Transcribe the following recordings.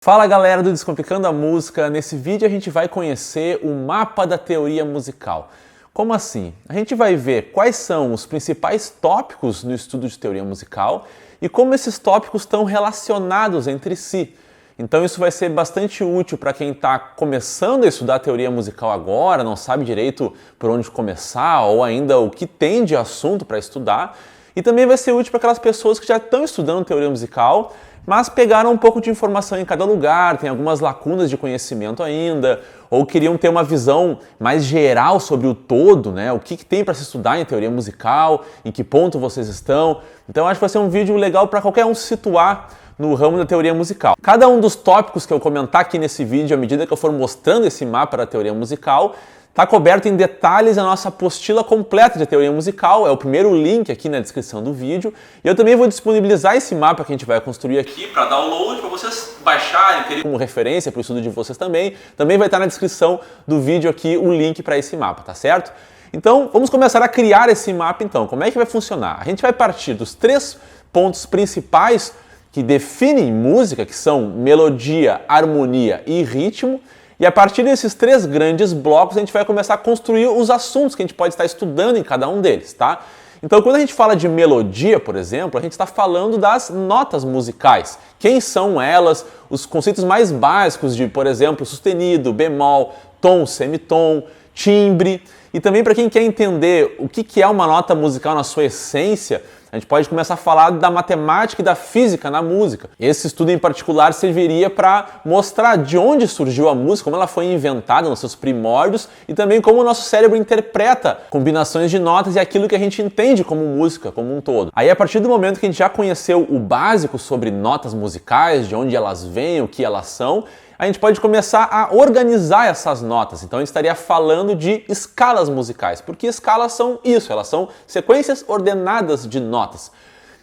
Fala galera do Descomplicando a Música, nesse vídeo a gente vai conhecer o mapa da teoria musical. Como assim? A gente vai ver quais são os principais tópicos no estudo de teoria musical e como esses tópicos estão relacionados entre si. Então isso vai ser bastante útil para quem está começando a estudar teoria musical agora, não sabe direito por onde começar ou ainda o que tem de assunto para estudar. E também vai ser útil para aquelas pessoas que já estão estudando teoria musical, mas pegaram um pouco de informação em cada lugar, tem algumas lacunas de conhecimento ainda, ou queriam ter uma visão mais geral sobre o todo, né? O que tem para se estudar em teoria musical, em que ponto vocês estão. Então acho que vai ser um vídeo legal para qualquer um se situar no ramo da teoria musical. Cada um dos tópicos que eu comentar aqui nesse vídeo, à medida que eu for mostrando esse mapa da teoria musical, está coberto em detalhes a nossa apostila completa de teoria musical, é o primeiro link aqui na descrição do vídeo. E eu também vou disponibilizar esse mapa que a gente vai construir aqui para download, para vocês baixarem, terem como referência para o estudo de vocês também. Também vai estar na descrição do vídeo aqui o link para esse mapa, tá certo? Então, vamos começar a criar esse mapa então. Como é que vai funcionar? A gente vai partir dos 3 pontos principais que definem música, que são melodia, harmonia e ritmo. E a partir desses 3 grandes blocos, a gente vai começar a construir os assuntos que a gente pode estar estudando em cada um deles, tá? Então, quando a gente fala de melodia, por exemplo, a gente está falando das notas musicais. Quem são elas? Os conceitos mais básicos de, por exemplo, sustenido, bemol, tom, semitom, timbre. E também para quem quer entender o que é uma nota musical na sua essência, a gente pode começar a falar da matemática e da física na música. Esse estudo em particular serviria para mostrar de onde surgiu a música, como ela foi inventada nos seus primórdios e também como o nosso cérebro interpreta combinações de notas e aquilo que a gente entende como música, como um todo. Aí, a partir do momento que a gente já conheceu o básico sobre notas musicais, de onde elas vêm, o que elas são, a gente pode começar a organizar essas notas. Então a gente estaria falando de escalas musicais, porque escalas são isso, elas são sequências ordenadas de notas.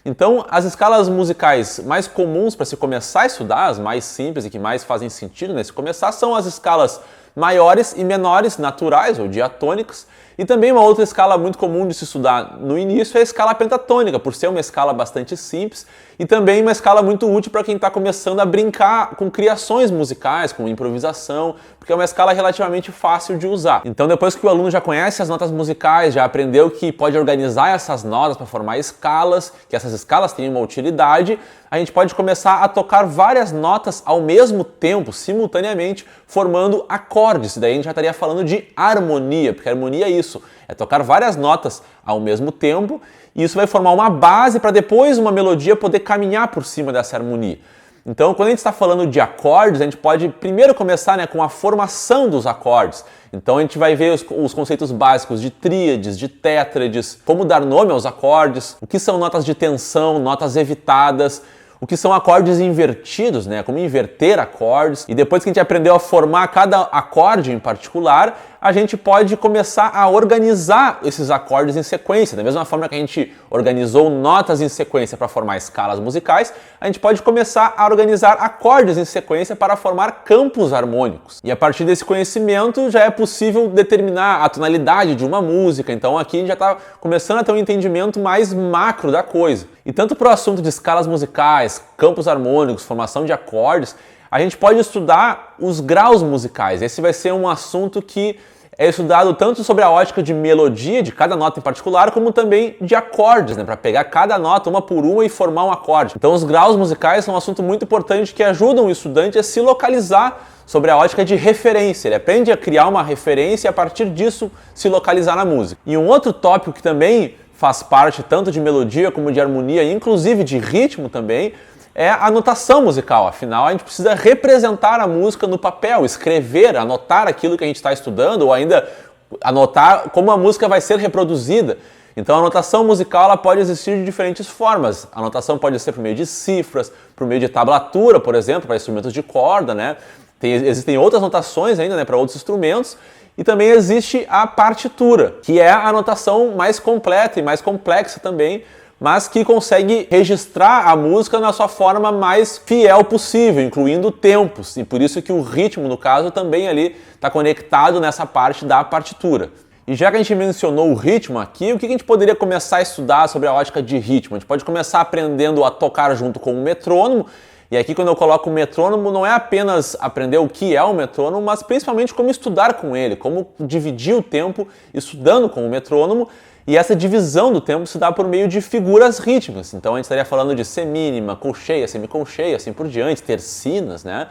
Então as escalas musicais mais comuns para se começar a estudar, as mais simples e que mais fazem sentido se começar, são as escalas maiores e menores naturais ou diatônicas. E também uma outra escala muito comum de se estudar no início é a escala pentatônica, por ser uma escala bastante simples e também uma escala muito útil para quem está começando a brincar com criações musicais, com improvisação, porque é uma escala relativamente fácil de usar. Então depois que o aluno já conhece as notas musicais, já aprendeu que pode organizar essas notas para formar escalas, que essas escalas têm uma utilidade, a gente pode começar a tocar várias notas ao mesmo tempo, simultaneamente, formando acordes. Daí a gente já estaria falando de harmonia, porque harmonia é isso, é tocar várias notas ao mesmo tempo, e isso vai formar uma base para depois uma melodia poder caminhar por cima dessa harmonia. Então, quando a gente está falando de acordes, a gente pode primeiro começar com a formação dos acordes. Então a gente vai ver os conceitos básicos de tríades, de tétrades, como dar nome aos acordes, o que são notas de tensão, notas evitadas, o que são acordes invertidos, como inverter acordes. E depois que a gente aprendeu a formar cada acorde em particular, a gente pode começar a organizar esses acordes em sequência. Da mesma forma que a gente organizou notas em sequência para formar escalas musicais, a gente pode começar a organizar acordes em sequência para formar campos harmônicos. E a partir desse conhecimento já é possível determinar a tonalidade de uma música. Então aqui a gente já está começando a ter um entendimento mais macro da coisa. E tanto para o assunto de escalas musicais, campos harmônicos, formação de acordes, a gente pode estudar os graus musicais. Esse vai ser um assunto que é estudado tanto sobre a ótica de melodia, de cada nota em particular, como também de acordes, para pegar cada nota uma por uma e formar um acorde. Então os graus musicais são um assunto muito importante que ajudam o estudante a se localizar sobre a ótica de referência. Ele aprende a criar uma referência e a partir disso se localizar na música. E um outro tópico que também faz parte tanto de melodia como de harmonia, e inclusive de ritmo também, é a notação musical. Afinal, a gente precisa representar a música no papel, escrever, anotar aquilo que a gente está estudando ou ainda anotar como a música vai ser reproduzida. Então a notação musical ela pode existir de diferentes formas. A notação pode ser por meio de cifras, por meio de tablatura, por exemplo, para instrumentos de corda, Existem outras notações ainda, para outros instrumentos. E também existe a partitura, que é a notação mais completa e mais complexa também, mas que consegue registrar a música na sua forma mais fiel possível, incluindo tempos. E por isso que o ritmo, no caso, também ali está conectado nessa parte da partitura. E já que a gente mencionou o ritmo aqui, o que a gente poderia começar a estudar sobre a ótica de ritmo? A gente pode começar aprendendo a tocar junto com o metrônomo. E aqui quando eu coloco o metrônomo, não é apenas aprender o que é o metrônomo, mas principalmente como estudar com ele, como dividir o tempo estudando com o metrônomo. E essa divisão do tempo se dá por meio de figuras rítmicas. Então a gente estaria falando de semínima, colcheia, semicolcheia, assim por diante, tercinas, né?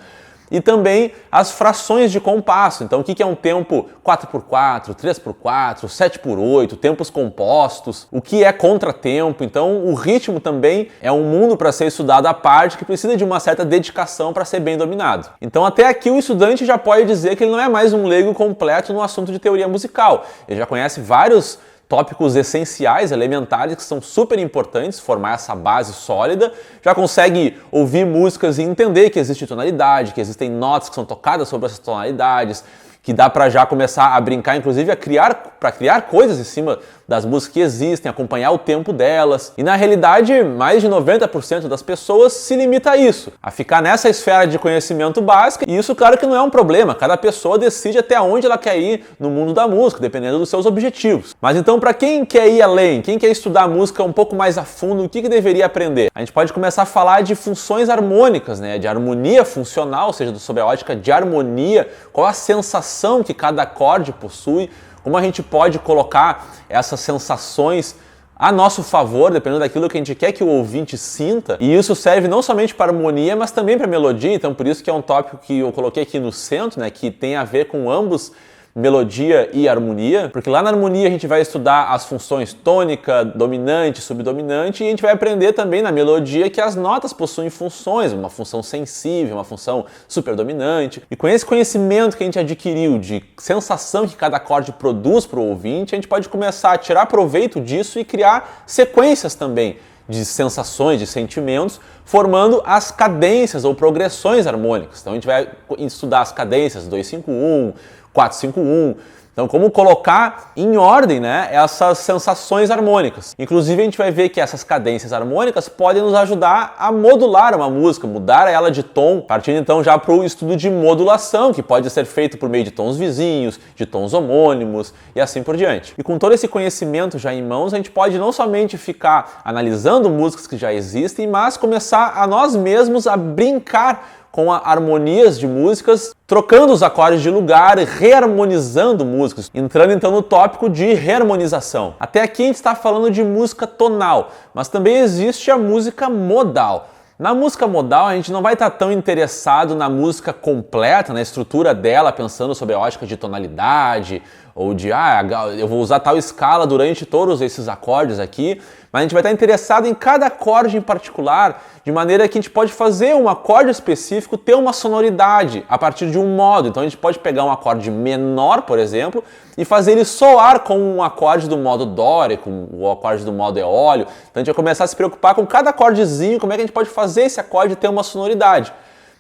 E também as frações de compasso. Então o que é um tempo 4x4, 3x4, 7x8, tempos compostos, o que é contratempo. Então o ritmo também é um mundo para ser estudado à parte que precisa de uma certa dedicação para ser bem dominado. Então até aqui o estudante já pode dizer que ele não é mais um leigo completo no assunto de teoria musical. Ele já conhece vários tópicos essenciais, elementares, que são super importantes, formar essa base sólida, já consegue ouvir músicas e entender que existe tonalidade, que existem notas que são tocadas sobre essas tonalidades, que dá para já começar a brincar, inclusive a criar coisas em cima das músicas que existem, acompanhar o tempo delas. E na realidade, mais de 90% das pessoas se limita a isso, a ficar nessa esfera de conhecimento básica, e isso claro que não é um problema, cada pessoa decide até onde ela quer ir no mundo da música, dependendo dos seus objetivos. Mas então, para quem quer ir além, quem quer estudar música um pouco mais a fundo, o que deveria aprender? A gente pode começar a falar de funções harmônicas, né? De harmonia funcional, ou seja, sob a ótica de harmonia, qual a sensação que cada acorde possui, como a gente pode colocar essas sensações a nosso favor, dependendo daquilo que a gente quer que o ouvinte sinta. E isso serve não somente para harmonia, mas também para melodia. Então por isso que é um tópico que eu coloquei aqui no centro, né, que tem a ver com ambos melodia e harmonia, porque lá na harmonia a gente vai estudar as funções tônica, dominante, subdominante, e a gente vai aprender também na melodia que as notas possuem funções, uma função sensível, uma função superdominante. E com esse conhecimento que a gente adquiriu de sensação que cada acorde produz para o ouvinte, a gente pode começar a tirar proveito disso e criar sequências também de sensações, de sentimentos, formando as cadências ou progressões harmônicas. Então a gente vai estudar as cadências 2-5-1, 4-5-1, então como colocar em ordem, né, essas sensações harmônicas. Inclusive a gente vai ver que essas cadências harmônicas podem nos ajudar a modular uma música, mudar ela de tom, partindo então já para o estudo de modulação, que pode ser feito por meio de tons vizinhos, de tons homônimos e assim por diante. E com todo esse conhecimento já em mãos, a gente pode não somente ficar analisando músicas que já existem, mas começar a nós mesmos a brincar com harmonias de músicas, trocando os acordes de lugar e reharmonizando músicas, entrando então no tópico de reharmonização. Até aqui a gente está falando de música tonal, mas também existe a música modal. Na música modal a gente não vai estar tão interessado na música completa, na estrutura dela, pensando sobre a ótica de tonalidade, ou de, eu vou usar tal escala durante todos esses acordes aqui, mas a gente vai estar interessado em cada acorde em particular, de maneira que a gente pode fazer um acorde específico ter uma sonoridade a partir de um modo. Então a gente pode pegar um acorde menor, por exemplo, e fazer ele soar com um acorde do modo dórico, o acorde do modo eólio. Então a gente vai começar a se preocupar com cada acordezinho, como é que a gente pode fazer esse acorde ter uma sonoridade.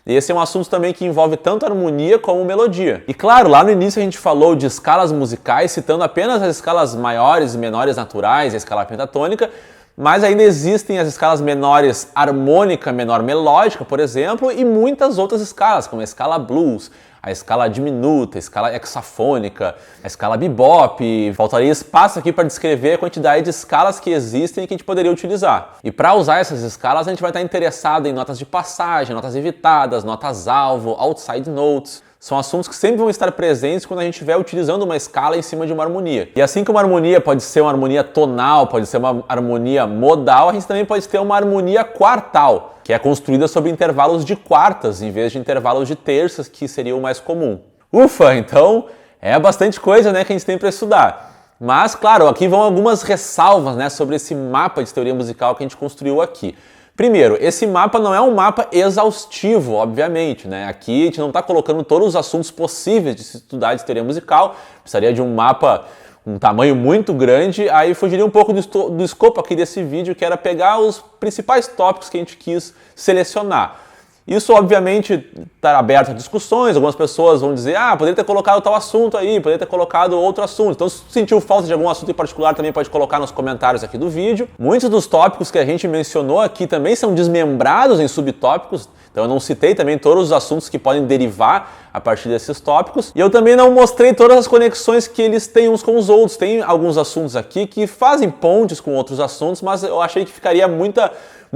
E esse é um assunto também que envolve tanto harmonia como melodia. E claro, lá no início a gente falou de escalas musicais, citando apenas as escalas maiores e menores naturais, a escala pentatônica, mas ainda existem as escalas menores harmônica, menor melódica, por exemplo, e muitas outras escalas, como a escala blues, a escala diminuta, a escala hexafônica, a escala bebop. Faltaria espaço aqui para descrever a quantidade de escalas que existem e que a gente poderia utilizar. E para usar essas escalas, a gente vai estar interessado em notas de passagem, notas evitadas, notas-alvo, outside notes. São assuntos que sempre vão estar presentes quando a gente estiver utilizando uma escala em cima de uma harmonia. E assim como uma harmonia pode ser uma harmonia tonal, pode ser uma harmonia modal, a gente também pode ter uma harmonia quartal, que é construída sobre intervalos de quartas, em vez de intervalos de terças, que seria o mais comum. Ufa, então é bastante coisa, né, que a gente tem para estudar. Mas, claro, aqui vão algumas ressalvas, né, sobre esse mapa de teoria musical que a gente construiu aqui. Primeiro, esse mapa não é um mapa exaustivo, obviamente, né? Aqui a gente não está colocando todos os assuntos possíveis de se estudar de teoria musical, precisaria de um mapa um tamanho muito grande, aí fugiria um pouco do escopo aqui desse vídeo, que era pegar os principais tópicos que a gente quis selecionar. Isso, obviamente, está aberto a discussões, algumas pessoas vão dizer, poderia ter colocado tal assunto aí, poderia ter colocado outro assunto. Então, se sentiu falta de algum assunto em particular, também pode colocar nos comentários aqui do vídeo. Muitos dos tópicos que a gente mencionou aqui também são desmembrados em subtópicos, então eu não citei também todos os assuntos que podem derivar a partir desses tópicos. E eu também não mostrei todas as conexões que eles têm uns com os outros. Tem alguns assuntos aqui que fazem pontes com outros assuntos, mas eu achei que ficaria muito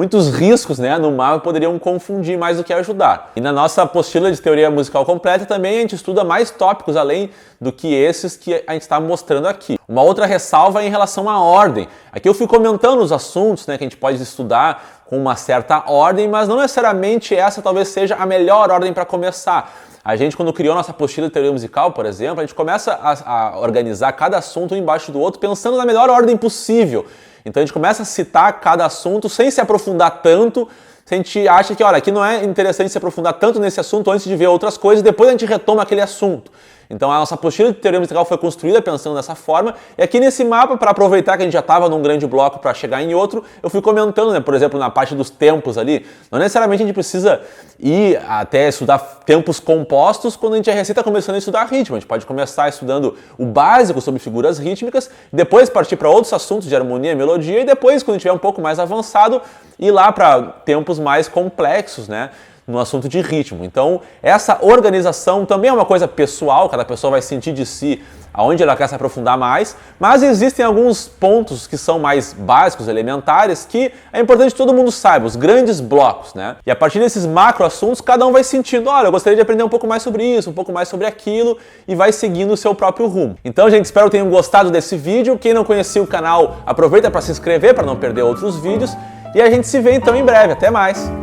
muitos riscos, né, no mapa poderiam confundir mais do que ajudar. E na nossa apostila de teoria musical completa também a gente estuda mais tópicos além do que esses que a gente está mostrando aqui. Uma outra ressalva é em relação à ordem. Aqui eu fui comentando os assuntos, né, que a gente pode estudar com uma certa ordem, mas não necessariamente essa talvez seja a melhor ordem para começar. A gente, quando criou nossa apostila de teoria musical, por exemplo, a gente começa a organizar cada assunto um embaixo do outro, pensando na melhor ordem possível. Então a gente começa a citar cada assunto sem se aprofundar tanto. Se a gente acha que, olha, aqui não é interessante se aprofundar tanto nesse assunto antes de ver outras coisas, depois a gente retoma aquele assunto. Então a nossa apostila de teoria musical foi construída pensando dessa forma, e aqui nesse mapa, para aproveitar que a gente já estava num grande bloco para chegar em outro, eu fui comentando, né, por exemplo, na parte dos tempos ali, não necessariamente a gente precisa ir até estudar tempos compostos quando a gente recém está começando a estudar ritmo. A gente pode começar estudando o básico sobre figuras rítmicas, depois partir para outros assuntos de harmonia e melodia, e depois, quando estiver um pouco mais avançado, ir lá para tempos mais complexos, né, no assunto de ritmo. Então, essa organização também é uma coisa pessoal, cada pessoa vai sentir de si aonde ela quer se aprofundar mais, mas existem alguns pontos que são mais básicos, elementares, que é importante que todo mundo saiba, os grandes blocos, né? E a partir desses macro assuntos, cada um vai sentindo, olha, eu gostaria de aprender um pouco mais sobre isso, um pouco mais sobre aquilo, e vai seguindo o seu próprio rumo. Então, gente, espero que tenham gostado desse vídeo. Quem não conhecia o canal, aproveita para se inscrever para não perder outros vídeos, e a gente se vê então em breve. Até mais!